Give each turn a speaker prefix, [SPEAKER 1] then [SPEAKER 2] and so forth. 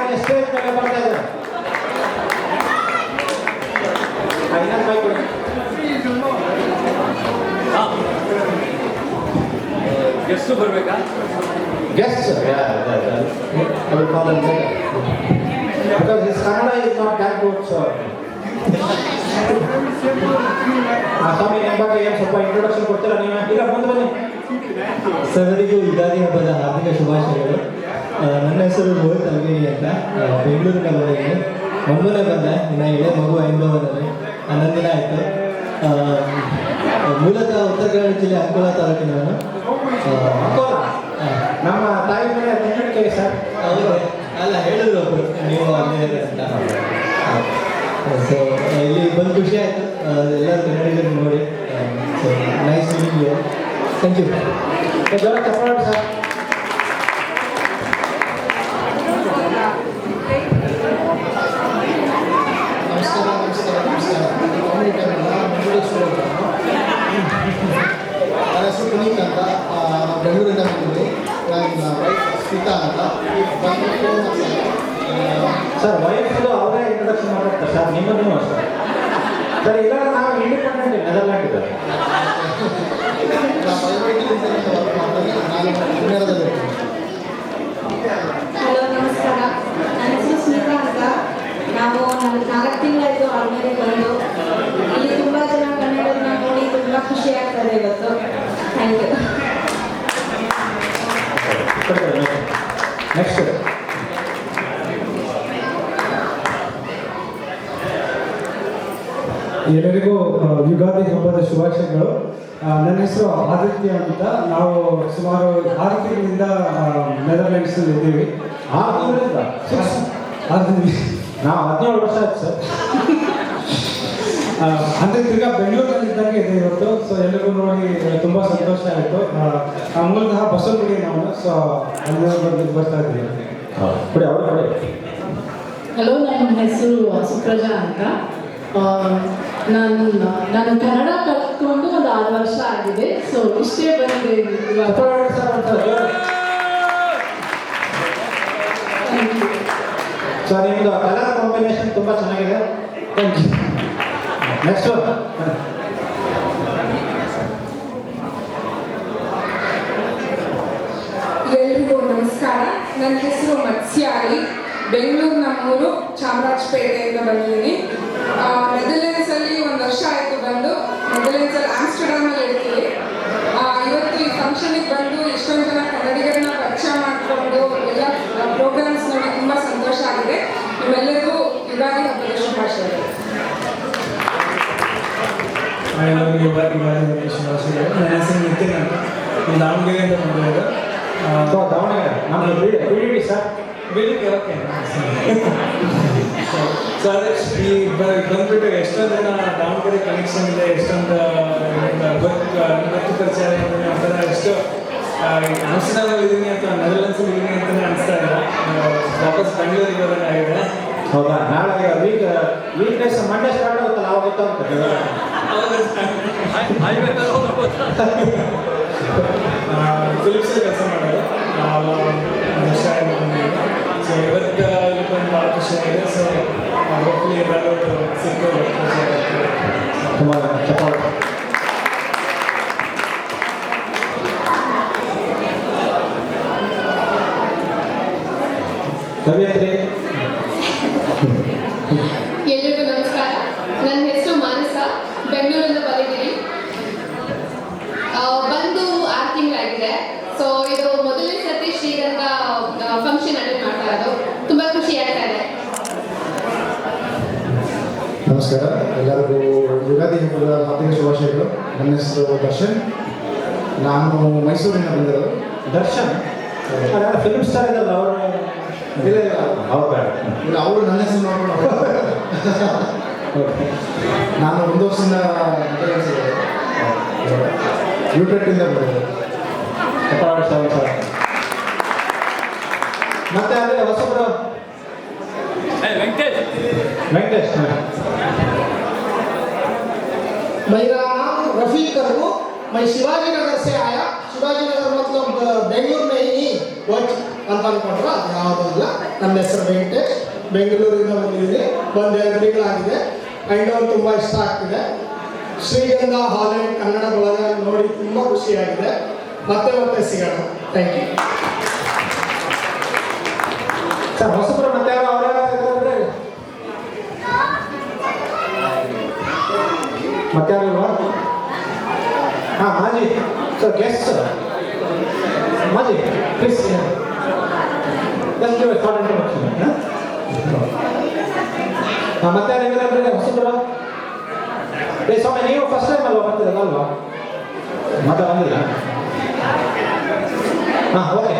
[SPEAKER 1] ಈಗಾಗಲೇ ಸ್ಟೇಜ್ ಮೇಲೆ ಬರ್ತಾ ಇದ್ದಾರೆ.
[SPEAKER 2] ಗೆಸ್ಟು ಬರಬೇಕಾ?
[SPEAKER 1] Guest because his Kannada is not that good, so ಸ್ವಾಮಿ ನಿಮ್ಮ ಬಗ್ಗೆ ಏನು ಸ್ವಲ್ಪ ಇಂಟ್ರೊಡಕ್ಷನ್ ಕೊಡ್ತೀರಾ ನೀವು? ಈಗ ಮುಂದೆ ಬನ್ನಿ.
[SPEAKER 3] ಸರ್ವರಿಗೂ ಯುಗಾದಿ ಹಬ್ಬದ ಹಾರ್ದಿಕ ಶುಭಾಶಯಗಳು. ನನ್ನ ಹೆಸರು ರೋಹಿತ್ ಅಲ್ಗೇರಿ ಅಂತ, ಬೆಂಗಳೂರಿನ ಬಂದಿದ್ದೀನಿ. ಮೊನ್ನೆ ಬಂದೆ, ಇನ್ನು ಎಳೆ ಮಗು ಅನುಭವದಲ್ಲಿ 11 ದಿನ ಆಯಿತು. ಮೂಲತಃ ಉತ್ತರ ಕನ್ನಡ ಜಿಲ್ಲೆ ಅಂಕೋಲಾ ತಾಲೂಕಿನವನು.
[SPEAKER 1] ಅಂಕೋಲಾ ನಮ್ಮ ತಾಯಿ ಮನೆ ತೆಂಗಿನಕಾಯಿ ಸರ್.
[SPEAKER 3] ಹೌದು, ಅಲ್ಲ ಹೇಳಿದ್ರು ಒಬ್ಬರು ನೀವು ಅಲ್ಲೇ ಅಂತ. ಸೊ ಇಲ್ಲಿ ಬಂದು ಖುಷಿ ಆಯಿತು, ಎಲ್ಲರೂ ಕನ್ನಡಿಗರು ನೋಡಿ. So nice meeting you. Thank you.
[SPEAKER 1] ಜೋರ ಚಪ್ಪಾಳೆ ಸರ್.
[SPEAKER 4] ನಮಸ್ಕಾರ. ನನ್ನ ಹೆಸರು ಪುನೀತ್ ಅಂತ, ಬೆಂಗಳೂರಿಂದ ಬಂದಿದ್ದೀನಿ. ನನ್ನ ವೈಫ್ ಸ್ಮಿತಾ ಅಂತ.
[SPEAKER 1] ಸರ್ ವಯಸ್ಸು ಅವರೇ ಇಂಟ್ರೊಡಕ್ಷನ್ ಮಾಡ್ತಾರೆ ಸರ್, ನಿಮ್ಮನ್ನು ಅಷ್ಟೇ ಸರ್. ಇಲ್ಲ ನಾವು ಇಂಡಿಪೆಂಡೆಂಟ್ ನೆದರ್ಲ್ಯಾಂಡ್ ಇದ್ದಾರೆ.
[SPEAKER 5] ಹಲೋ ನಮಸ್ಕಾರ, ನನ್ನ ಹೆಸರು ಸ್ಮಿತಾ ಅಂತ. ನಾವು 4 ತಿಂಗಳಾಯಿತು ಆಲ್ರೆಡಿ ಬಂದು. ಇಲ್ಲಿ ತುಂಬ ಜನ ಕನ್ನಡನ ನೋಡಿ ತುಂಬ ಖುಷಿ ಆಗ್ತದೆ ಇವತ್ತು. Thank you.
[SPEAKER 1] ನೆಕ್ಸ್ಟ್
[SPEAKER 6] ಎಲ್ಲರಿಗೂ ಯುಗಾದಿ ಹಬ್ಬದ ಶುಭಾಶಯಗಳು. ನನ್ನ ಹೆಸರು ಆದಿತ್ಯ ಅಂತ. ನಾವು ಸುಮಾರು 6 ತಿಂಗಳಿಂದ ನೆದರ್ಲ್ಯಾಂಡ್ಸಲ್ಲಿ ಇದ್ದೀವಿ.
[SPEAKER 1] 6 ತಿಂಗಳಿಂದ
[SPEAKER 6] 6 ತಿಂಗಳು
[SPEAKER 1] ನಾವು 17 ವರ್ಷ ಆಯ್ತು ಸರ್.
[SPEAKER 6] ಅಂದರೆ ತಿರ್ಗಾ ಬೆಂಗಳೂರಲ್ಲಿ ಇದ್ದಾಗ ಇದೆ ಇವತ್ತು. ಸೊ ಎಲ್ಲರಿಗೂ ನೋಡಿ ತುಂಬ ಸಂತೋಷ ಆಯಿತು. ಮೂಲತಃ ಬಸವನಗುಡಿ ನಾವು, ಸೊ ಅಲ್ಲಿ ಬರ್ತಾ ಇದ್ದೀವಿ.
[SPEAKER 1] ಬಿಡಿ ಅವರು ಬಿಡಿ.
[SPEAKER 7] ಹಲೋ, ನನ್ನ ಹೆಸರು ಸುಪ್ರಜಾ ಅಂತ. ನಾನು ಕನ್ನಡ ಕಲ್ತ್ಕೊಂಡು ಒಂದು 6 ವರ್ಷ ಆಗಿದೆ. ಸೊ ಇಷ್ಟೇ ಬಂದಿದೆ ಇವಾಗ.
[SPEAKER 1] ಸರ್ ನಿಮ್ಮದು ಕಲರ್ ಕಾಂಬಿನೇಷನ್ ತುಂಬ ಚೆನ್ನಾಗಿದೆ. Thank you. ನೆಕ್ಸ್ಟ್
[SPEAKER 8] ಎಲ್ರಿಗೂ ನಮಸ್ಕಾರ. ನನ್ನ ಹೆಸರು ಮತ್ಸ್ಯಾರಿ. ಬೆಂಗಳೂರು ನಮ್ಮೂರು ಚಾಮರಾಜಪೇಟೆಯಿಂದ ಬಂದಿದ್ದೀನಿ. ನೆದರ್ಲೆಂಡ್ಸಲ್ಲಿ 1 ವರ್ಷ ಆಯಿತು ಬಂದು. ನೆದರ್ಲೆಂಡ್ಸಲ್ಲಿ ಆಮ್ಸ್ಟರ್ಡಾಮಲ್ಲಿ ಇರ್ತೀವಿ. ಇವತ್ತು ಈ ಫಂಕ್ಷನಿಗೆ ಬಂದು ಇಷ್ಟೊಂದು ಜನ ಕನ್ನಡಿಗರನ್ನ ಪರಿಚಯ ಮಾಡಿಕೊಂಡು ಎಲ್ಲ ಪ್ರೋಗ್ರಾಮ್ಸ್ ನೋಡಿ ತುಂಬ ಸಂತೋಷ ಆಗಿದೆ. ನಿಮ್ಮೆಲ್ಲರಿಗೂ ಯುಗಾದಿ ಹಬ್ಬದ ಶುಭಾಶಯಗಳು.
[SPEAKER 6] ನನ್ನ ಹೆಸರು ನಿತಿನ್ ಅಂತ, ದಾವಣಗೆರೆಯಿಂದ ಬಂದಿರೋದು.
[SPEAKER 1] ದಾವಣಗೆರೆ ನಮ್ಮದು ಬಿಡಿ ಸರ್.
[SPEAKER 6] ಓಕೆ. ಸೊ ಅದೇ ಈ ಬಂದ್ಬಿಟ್ಟು ಎಷ್ಟೊಂದು ಜನ ದಾವಣಗೆರೆ ಕನೆಕ್ಷನ್ ಇದೆ, ಎಷ್ಟೊಂದು ಗೊತ್ತು ಪರಿಚಯ ಆ ಥರ ಎಷ್ಟು ಆಮ್ಸ್ಟರ್ಡಾಮಲ್ಲಿ ಇದ್ದೀನಿ ಅಥವಾ ನೆದರ್ಲೆಂಡ್ಸಲ್ಲಿ ಇದ್ದೀನಿ ಅಂತಲೇ ಅನಿಸ್ತಾ ಇಲ್ಲ. ವಾಪಸ್ ಬೆಂಗಳೂರಿಗೆ ಬರೋದಾಗಿದೆ.
[SPEAKER 1] ಹೌದಾ? ನಾಳೆ ವೀಕ್ನೆಸ್ ಮಂಡೇ ಸ್ಟಾರ್ಟ್ ಆಗುತ್ತಲ್ಲ, ಅವಾಗ ಗೊತ್ತಾಗುತ್ತೆ.
[SPEAKER 6] ಫಿಲಿಪ್ಸ್ ಕೆಲಸ ಮಾಡೋದು 1 ವರ್ಷ ಆಗಿದೆ. ಸೊ ಇವತ್ತು ಒಂದು ಭಾಳ ಖುಷಿ ಆಗಿದೆ. ಸೊ ಹೋಪ್ಫುಲಿ ಎಲ್ಲರೂ ಸಿಕ್ಕೋದು ಖುಷಿ ಆಗುತ್ತೆ.
[SPEAKER 1] ತುಂಬ ಚಪ್ಪಾಳೆ. ಕವಿಯತ್ರಿ.
[SPEAKER 5] ಎಲ್ರಿಗೂ ನಮಸ್ಕಾರ. ನನ್ನ ಹೆಸರು ಮಾನಸ, ಬೆಂಗಳೂರಿಂದ ಬಂದಿದ್ದೀನಿ. ಬಂದು 6 ತಿಂಗಳಾಗಿದೆ. ಸೊ ಇದು ಮೊದಲನೇ ಸರ್ತಿ ಶ್ರೀಗಂಧ ಫಂಕ್ಷನ್ ಅಟೆಂಡ್ ಮಾಡ್ತಾ ಇರೋದು. ತುಂಬ ಖುಷಿ ಆಗ್ತಾ ಇದೆ.
[SPEAKER 4] ನಮಸ್ಕಾರ, ಎಲ್ಲರಿಗೂ ಯುಗಾದಿ ಹಬ್ಬದ ಹಾರ್ದಿಕ ಶುಭಾಶಯಗಳು. ನನ್ನ ಹೆಸರು ದರ್ಶನ್. ನಾನು ಮೈಸೂರಿನಿಂದ ಬಂದಿರೋದು.
[SPEAKER 1] ದರ್ಶನ್ ಫಿಲ್ಮ್ ಸ್ಟಾರ್ ಇದ್ದಾರಲ್ಲ ಅವರು?
[SPEAKER 4] ಇಲ್ಲ
[SPEAKER 1] ಅವ್ರು ಬೇಡ.
[SPEAKER 4] ಇಲ್ಲ, ಅವರು ನನ್ನ ಹೆಸರು ನೋಡ್ಕೊಂಡು ನಾನು 1 ವರ್ಷದಿಂದ ಯೂಟ್ಯೂಬಿಂದ ಬಂದಿರೋದು.
[SPEAKER 1] ಮತ್ತೆ ಅದೇ ಹೊಸಬ್ರು ವೆಂಕಟೇಶ್.
[SPEAKER 9] मेरा नाम रफीक करू, मैं शिवाजी नगर से आया. शिवाजी नगर मतलब बेंगलुरु में ही नहीं, ಅಂತ ಅಂದ್ಕೊಂಡ್ರೆ ಅದು ಯಾವುದೂ ಇಲ್ಲ. ನನ್ನ ಹೆಸರು ವೆಂಕಟೇಶ್, ಬೆಂಗಳೂರಿಂದ ಬಂದಿದ್ದೀನಿ. ಒಂದು 2 ತಿಂಗಳಾಗಿದೆ. ಐಂಡೋರ್ ತುಂಬ ಇಷ್ಟ ಆಗ್ತಿದೆ. ಶ್ರೀಗಂಧ ಹಾಲೆಂಡ್ ಕನ್ನಡ ಬಳಗ ನೋಡಿ ತುಂಬ ಖುಷಿಯಾಗಿದೆ. ಮತ್ತೆ ಮತ್ತೆ ಸಿಗೋಣ. Thank you.
[SPEAKER 1] ಸರ್ ಹೊಸಬ್ರು ಮತ್ತೆ ಯಾರು ಅವರೇ ಮತ್ತೆ ಯಾರು ಇಲ್ವಾ? ಹಾಂ ಮಾಜಿ ಸರ್ ಗೆಸ್ಟ್ ಮಾಜಿ please just give A short introduction. ಹಾಂ ಮತ್ತೆ ಯಾರು ಇದ್ದಾರೆ ಹೊಸಬ್ರು? ಸ್ವಾಮಿ ನೀವು ಫಸ್ಟ್ ಟೈಮ್ ಅಲ್ವಾ ಬರ್ತಿರಲ್ಲ ಅಲ್ವಾ? ಮತ್ತೆ ಬಂದಿಲ್ಲ? ಹಾಂ ಓಕೆ